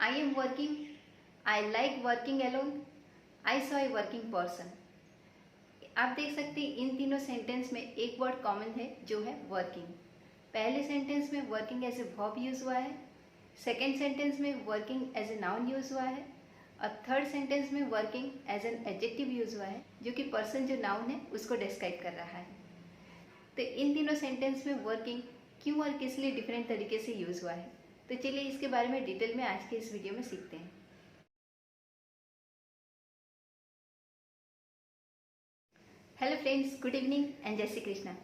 I am working, I like working alone, I saw a working person। आप देख सकते हैं इन तीनों सेंटेंस में एक वर्ड कॉमन है जो है वर्किंग। पहले सेंटेंस में working as a verb use हुआ है, सेकेंड सेंटेंस में working as a noun use हुआ है और थर्ड सेंटेंस में working as an adjective use हुआ है जो कि पर्सन जो नाउन है उसको डिस्क्राइब कर रहा है। तो इन तीनों सेंटेंस में वर्किंग क्यों और किस लिए डिफरेंट तरीके से यूज हुआ है, तो चलिए इसके बारे में डिटेल में आज के इस वीडियो में सीखते हैं। Hello friends, good evening and जय श्री कृष्णा।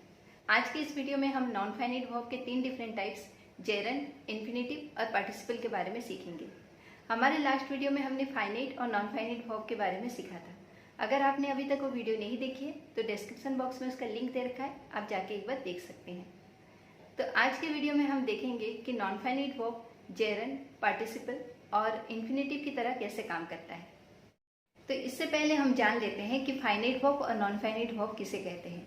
आज के इस वीडियो में हम नॉन फाइनाइट वर्ब के 3 डिफरेंट टाइप्स जेरंड, इन्फिनेटिव और पार्टिसिपल के बारे में सीखेंगे। हमारे लास्ट वीडियो में हमने फाइनाइट और नॉन फाइनाइट वर्ब के बारे में सीखा था। अगर आपने अभी तक वो वीडियो नहीं देखी है तो डिस्क्रिप्शन बॉक्स में उसका लिंक दे रखा है, आप जाके एक बार देख सकते हैं। तो आज के वीडियो में हम देखेंगे कि non finite verb gerund, participle और इन्फिनेटिव की तरह कैसे काम करता है। तो इससे पहले हम जान लेते हैं कि फाइनाइट वर्ब और नॉन फाइनाइट वर्ब किसे कहते हैं।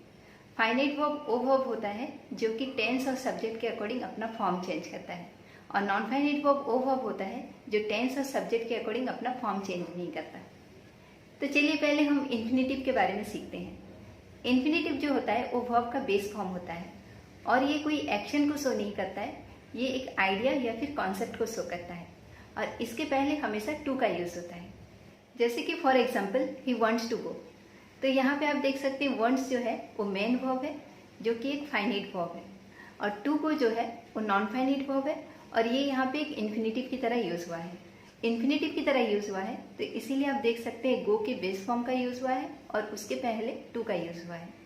फाइनाइट वर्ब वो वर्ब होता है जो कि टेंस और सब्जेक्ट के अकॉर्डिंग अपना फॉर्म चेंज करता है, और नॉन फाइनाइट वर्ब वो वर्ब होता है जो टेंस और सब्जेक्ट के अकॉर्डिंग अपना फॉर्म चेंज नहीं करता। तो चलिए पहले हम इन्फिनेटिव के बारे में सीखते हैं। इन्फिनेटिव जो होता है वो वर्ब का बेस फॉर्म होता है और ये कोई एक्शन को शो नहीं करता है, ये एक आइडिया या फिर कॉन्सेप्ट को शो करता है और इसके पहले हमेशा टू का यूज होता है। जैसे कि for example he wants to go, तो यहाँ पे आप देख सकते हैं वॉन्ट्स जो है वो मेन वर्ब है जो कि एक फाइनाइट वर्ब है, और टू गो जो है वो नॉन फाइनाइट वर्ब है और ये यहाँ पे एक इन्फिनेटिव की तरह यूज हुआ है। इन्फिनेटिव की तरह यूज हुआ है तो इसीलिए आप देख सकते हैं गो के बेस फॉर्म का यूज हुआ है और उसके पहले टू का यूज हुआ है।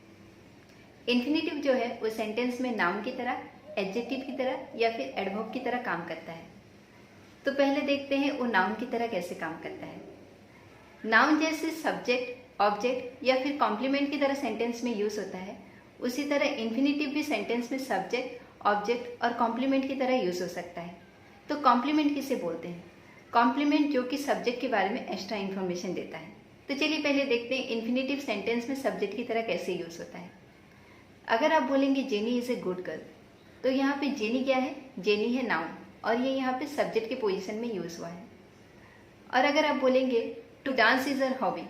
इन्फिनेटिव जो है वो सेंटेंस में नाउन की तरह, एडजेक्टिव की तरह या फिर एडवर्ब की तरह काम करता है। तो पहले देखते हैं वो नाउन की तरह कैसे काम करता है। नाउन जैसे सब्जेक्ट, ऑब्जेक्ट या फिर कॉम्प्लीमेंट की तरह सेंटेंस में यूज होता है, उसी तरह इन्फिनेटिव भी सेंटेंस में सब्जेक्ट, ऑब्जेक्ट और कॉम्प्लीमेंट की तरह यूज हो सकता है। तो कॉम्प्लीमेंट किसे बोलते हैं? कॉम्प्लीमेंट जो कि सब्जेक्ट के बारे में एक्स्ट्रा इन्फॉर्मेशन देता है। तो चलिए पहले देखते हैं इन्फिनेटिव सेंटेंस में सब्जेक्ट की तरह कैसे यूज होता है। अगर आप बोलेंगे jenny is a good girl, तो यहाँ पे जेनी क्या है? जेनी है नाउन और ये यहाँ पे सब्जेक्ट के पोजीशन में यूज हुआ है। और अगर आप बोलेंगे to dance is our hobby,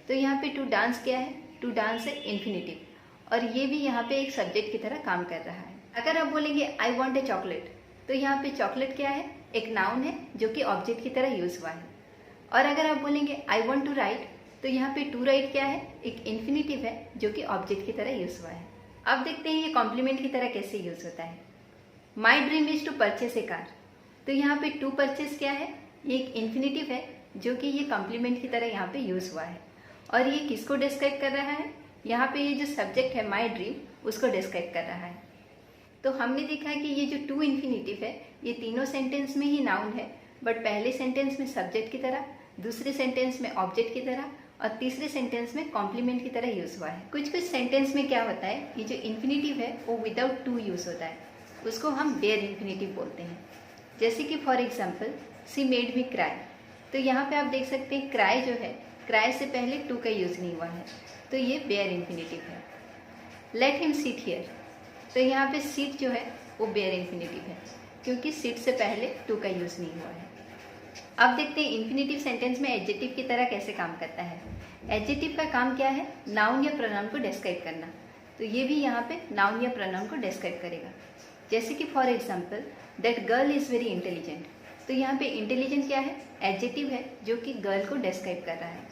तो यहाँ पे टू डांस क्या है? टू डांस है इन्फिनेटिव और ये भी यहाँ पे एक सब्जेक्ट की तरह काम कर रहा है। अगर आप बोलेंगे आई वॉन्ट ए चॉकलेट, तो यहाँ पे चॉकलेट क्या है? एक नाउन है जो कि ऑब्जेक्ट की तरह यूज हुआ है। और अगर आप बोलेंगे आई वॉन्ट टू राइट, तो यहाँ पे टू राइट क्या है? एक इन्फिनेटिव है जो कि ऑब्जेक्ट की तरह यूज हुआ है। अब देखते हैं ये कॉम्प्लीमेंट की तरह कैसे यूज होता है। My dream is to purchase a car, तो यहाँ पे टू परचेस क्या है? ये एक इन्फिनेटिव है जो कि ये कॉम्प्लीमेंट की तरह यहाँ पे यूज हुआ है और ये किसको डिस्क्राइब कर रहा है? यहाँ पे ये जो सब्जेक्ट है माई ड्रीम, उसको डिस्क्राइब कर रहा है। तो हमने देखा कि ये जो टू इन्फिनेटिव है ये तीनों सेंटेंस में ही नाउन है, बट पहले सेंटेंस में सब्जेक्ट की तरह, दूसरे सेंटेंस में ऑब्जेक्ट की तरह और तीसरे सेंटेंस में कॉम्प्लीमेंट की तरह यूज हुआ है। कुछ कुछ सेंटेंस में क्या होता है, ये जो इन्फिनेटिव है वो विदाउट टू यूज होता है, उसको हम बेयर इन्फिनेटिव बोलते हैं। जैसे कि for example C made me cry, तो यहाँ पे आप देख सकते हैं क्राई जो है, क्राई से पहले टू का यूज नहीं हुआ है, तो ये बेयर इन्फिनेटिव है। लेट हिम सीट हियर, तो यहाँ पे सीट जो है वो बेयर इन्फिनेटिव है क्योंकि सीट से पहले टू का यूज नहीं हुआ है। अब देखते हैं इन्फिनेटिव सेंटेंस में एडजेक्टिव की तरह कैसे काम करता है। एडजेक्टिव का काम क्या है? नाउन या प्रोनाउन को डिस्क्राइब करना, तो ये भी यहाँ पे नाउन या प्रोनाउन को डिस्क्राइब करेगा। जैसे कि for example that girl is very intelligent, तो यहाँ पे इंटेलिजेंट क्या है? एडजेक्टिव है जो कि गर्ल को डिस्क्राइब कर रहा है।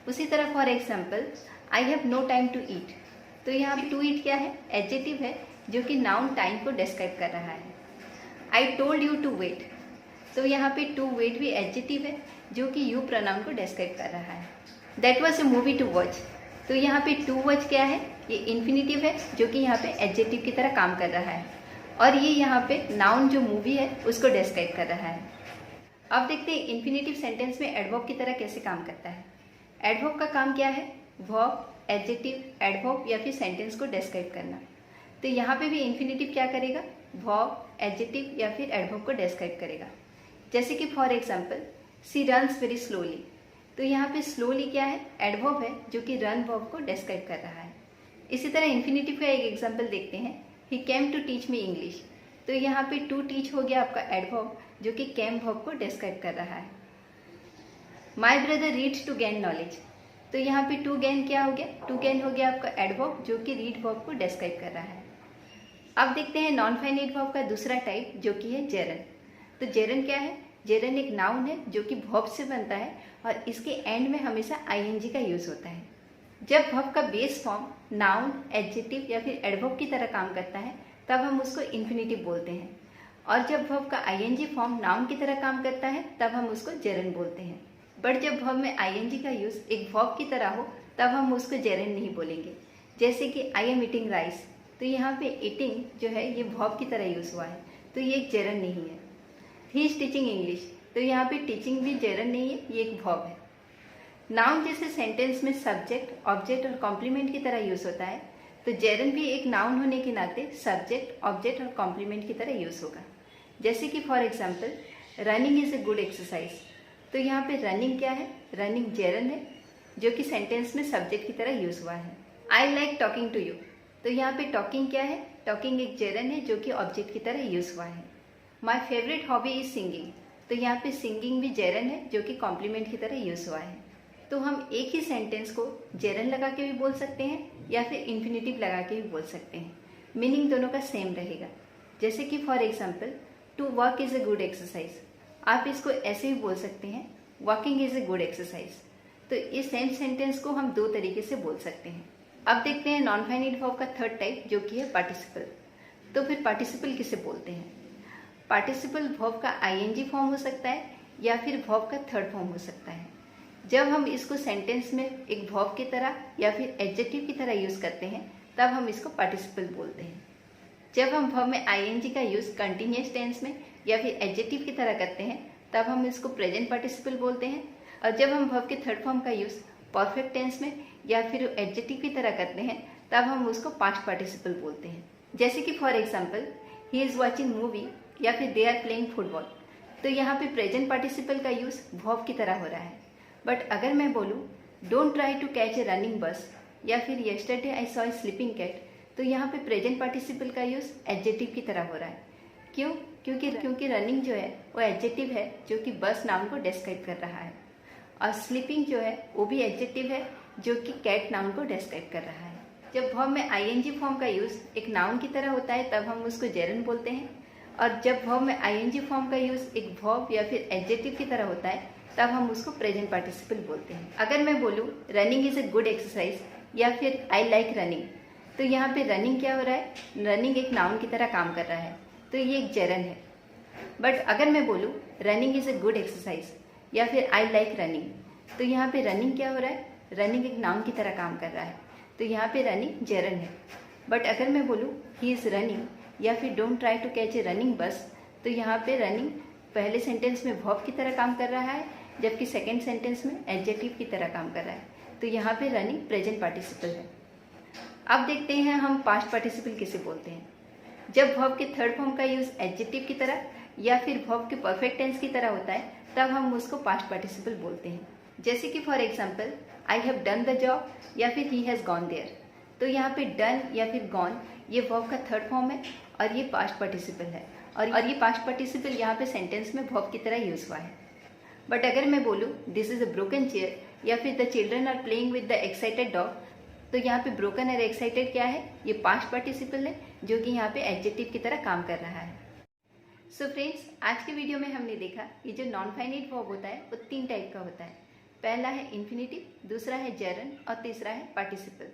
उसी तरह for example I have no time to eat, तो यहाँ पे टू ईट क्या है? एडजेक्टिव है जो कि नाउन टाइम को डिस्क्राइब कर रहा है। I told you to wait, तो यहाँ पे टू वेट भी एडजेक्टिव है जो कि यू प्रोनाउन को डिस्क्राइब कर रहा है। That was a movie two watch, तो यहाँ पे टू वॉच क्या है? ये इन्फिनेटिव है जो कि यहाँ पे एडजेक्टिव की तरह काम कर रहा है और ये यहाँ पे नाउन जो मूवी है उसको डिस्क्राइब कर रहा है। अब देखते हैं इन्फिनेटिव सेंटेंस में एडवर्ब की तरह कैसे काम करता है। एडवर्ब का काम क्या है? वर्ब, एडजेक्टिव, एडवर्ब या फिर सेंटेंस को डिस्क्राइब करना। तो यहाँ पे भी इन्फिनेटिव क्या करेगा? वर्ब, एडजेक्टिव या फिर एडवर्ब को डिस्क्राइब करेगा। जैसे कि for example she runs very slowly, तो यहाँ पे स्लोली क्या है? एडवर्ब है जो कि रन वर्ब को डिस्क्राइब कर रहा है। इसी तरह इन्फिनेटिव का एक एग्जाम्पल देखते हैं, he came to teach me English, तो यहाँ पे टू टीच हो गया आपका एडवर्ब जो कि कैम वर्ब को डिस्क्राइब कर रहा है। My brother reads to gain knowledge, तो यहाँ पे टू गेन क्या हो गया, टू गेन हो गया आपका एडवर्ब जो कि रीड वर्ब को डिस्क्राइब कर रहा है। अब देखते हैं नॉन फाइनाइट वर्ब का दूसरा टाइप जो कि है जेरन। तो जेरन क्या है, जेरन एक नाउन है जो कि वर्ब से बनता है और इसके एंड में हमेशा आईएनजी का यूज होता है। जब वर्ब का बेस फॉर्म नाउन, एडजेक्टिव या फिर एडवर्ब की तरह काम करता है तब हम उसको इन्फिनेटिव बोलते हैं, और जब वर्ब का आईएनजी फॉर्म नाउन की तरह काम करता है तब हम उसको जेरन बोलते हैं। बट जब वर्ब में आईएनजी का यूज एक वर्ब की तरह हो तब हम उसको जेरन नहीं बोलेंगे। जैसे कि आई एम ईटिंग राइस, तो यहाँ पे ईटिंग जो है ये वर्ब की तरह यूज हुआ है, तो ये एक जेरन नहीं है। ही इज टीचिंग इंग्लिश, तो यहाँ पे टीचिंग भी जेरन नहीं है, ये एक वर्ब है। नाउन जैसे सेंटेंस में सब्जेक्ट, ऑब्जेक्ट और कॉम्प्लीमेंट की तरह यूज होता है, तो जेरन भी एक नाउन होने के नाते सब्जेक्ट, ऑब्जेक्ट और कॉम्प्लीमेंट की तरह यूज होगा। जैसे कि for example running is a good exercise, तो यहाँ पे रनिंग क्या है, रनिंग जेरन है जो कि सेंटेंस में सब्जेक्ट की तरह यूज हुआ है। I like talking to you, तो यहाँ पे टॉकिंग क्या है, टॉकिंग एक जेरन है जो कि ऑब्जेक्ट की तरह यूज हुआ है। My favourite hobby is singing, तो यहाँ पे सिंगिंग भी जेरन है जो कि कॉम्प्लीमेंट की तरह यूज हुआ है। तो हम एक ही सेंटेंस को जेरन लगा के भी बोल सकते हैं या फिर इन्फिनेटिव लगा के भी बोल सकते हैं, मीनिंग दोनों का सेम रहेगा। जैसे कि for example to work is a good exercise, आप इसको ऐसे भी बोल सकते हैं walking is a good exercise. तो इस सेम सेंटेंस को हम दो तरीके से बोल सकते हैं। अब देखते हैं नॉन फाइनाइट वर्ब का थर्ड टाइप जो कि है पार्टिसिपल। तो फिर पार्टिसिपल किसे बोलते हैं? पार्टिसिपल वर्ब का आईएनजी फॉर्म हो सकता है या फिर वर्ब का थर्ड फॉर्म हो सकता है। जब हम इसको सेंटेंस में एक वर्ब की तरह या फिर एडजेक्टिव की तरह यूज करते हैं तब हम इसको पार्टिसिपल बोलते हैं। जब हम वर्ब में आईएनजी का यूज कंटिन्यूअस टेंस में या फिर एडजेक्टिव की तरह करते हैं तब हम इसको प्रेजेंट पार्टिसिपल बोलते हैं, और जब हम वर्ब के थर्ड फॉर्म का यूज परफेक्ट टेंस में या फिर एडजेक्टिव की तरह करते हैं तब हम उसको पास्ट पार्टिसिपल बोलते हैं। जैसे कि for example he is watching movie या फिर दे आर प्लेइंग फुटबॉल, तो यहाँ पे प्रेजेंट पार्टिसिपल का यूज वर्ब की तरह हो रहा है। बट अगर मैं बोलूँ don't try to catch a running bus या फिर yesterday I saw a sleeping cat, तो यहाँ पे प्रेजेंट पार्टिसिपल का यूज एडजेक्टिव की तरह हो रहा है। क्यों? क्योंकि रनिंग जो है वो एडजेक्टिव है जो कि बस नाउन को डिस्क्राइब कर रहा है, और स्लीपिंग जो है वो भी एडजेक्टिव है जो कि कैट नाउन को डिस्क्राइब कर रहा है। जब वर्ब में आईएनजी फॉर्म का यूज एक नाउन की तरह होता है तब हम उसको जेरन बोलते हैं, और जब वर्ब में आईएनजी फॉर्म का यूज एक वर्ब या फिर एडजेक्टिव की तरह होता है तब हम उसको प्रेजेंट पार्टिसिपल बोलते हैं। अगर मैं बोलूँ running is a good exercise या फिर आई लाइक रनिंग, तो यहाँ पे रनिंग क्या हो रहा है, रनिंग एक नाउन की तरह काम कर रहा है, तो ये एक जेरन है। बट अगर मैं बोलूँ running is a good exercise या फिर आई लाइक रनिंग, तो यहाँ पे रनिंग क्या हो रहा है, रनिंग एक नाउन की तरह काम कर रहा है, तो यहाँ पे रनिंग जेरन है। बट अगर मैं बोलूँ ही इज रनिंग या फिर don't try to catch a running bus, तो यहाँ पे रनिंग पहले सेंटेंस में वर्ब की तरह काम कर रहा है जबकि सेकेंड सेंटेंस में एडजेक्टिव की तरह काम कर रहा है, तो यहाँ पे रनिंग प्रेजेंट पार्टिसिपल है। अब देखते हैं हम पास्ट पार्टिसिपल किसे बोलते हैं। जब वर्ब के थर्ड फॉर्म का यूज एडजेक्टिव की तरह या फिर वर्ब के परफेक्ट टेंस की तरह होता है तब हम उसको पास्ट पार्टिसिपल बोलते हैं। जैसे कि for example I have done the job या फिर ही हैज़ गॉन देयर, तो यहाँ पे डन या फिर गॉन ये वर्ब का थर्ड फॉर्म है और ये पास्ट पार्टिसिपल है, और ये पास्ट पार्टिसिपल यहाँ पे सेंटेंस में वर्ब की तरह यूज हुआ है। बट अगर मैं बोलूँ this is a broken chair या फिर the children are playing with the excited dog, तो यहाँ पे ब्रोकन और एक्साइटेड क्या है, ये पास्ट पार्टिसिपल है जो कि यहाँ पे एडजेक्टिव की तरह काम कर रहा है। सो फ्रेंड्स, आज के वीडियो में हमने देखा ये जो नॉन फाइनाइट वर्ब होता है वो तीन टाइप का होता है। पहला है इन्फिनेटिव, दूसरा है जेरन और तीसरा है पार्टिसिपल।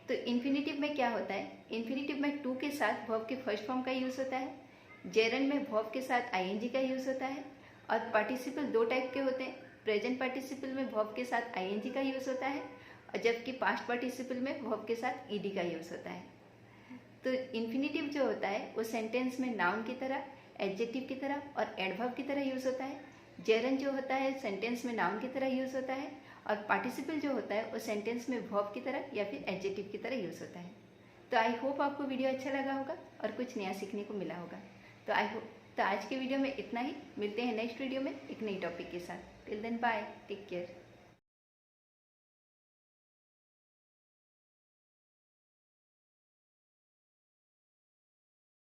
तो इन्फिनेटिव में क्या होता है, इन्फिनेटिव में टू के साथ वर्ब के फर्स्ट फॉर्म का यूज होता है, जेरन में वर्ब के साथ आईएनजी का यूज होता है, और पार्टिसिपल दो टाइप के होते हैं। प्रेजेंट पार्टिसिपल में वर्ब के साथ आईएनजी का यूज होता है, और जबकि पास्ट पार्टिसिपल में वर्ब के साथ ईडी का यूज होता है। तो इन्फिनेटिव जो होता है वो सेंटेंस में नाउन की तरह, एडजेक्टिव की तरह और एडवर्ब की तरह यूज होता है। जेरन जो होता है सेंटेंस में नाउन की तरह यूज होता है, और पार्टिसिपल जो होता है वो सेंटेंस में वर्ब की तरह या फिर एडजेक्टिव की तरह यूज होता है। तो आई होप आपको वीडियो अच्छा लगा होगा और कुछ नया सीखने को मिला होगा। तो आज के वीडियो में इतना ही, मिलते हैं नेक्स्ट वीडियो में एक नई टॉपिक के साथ। Till then bye, take care.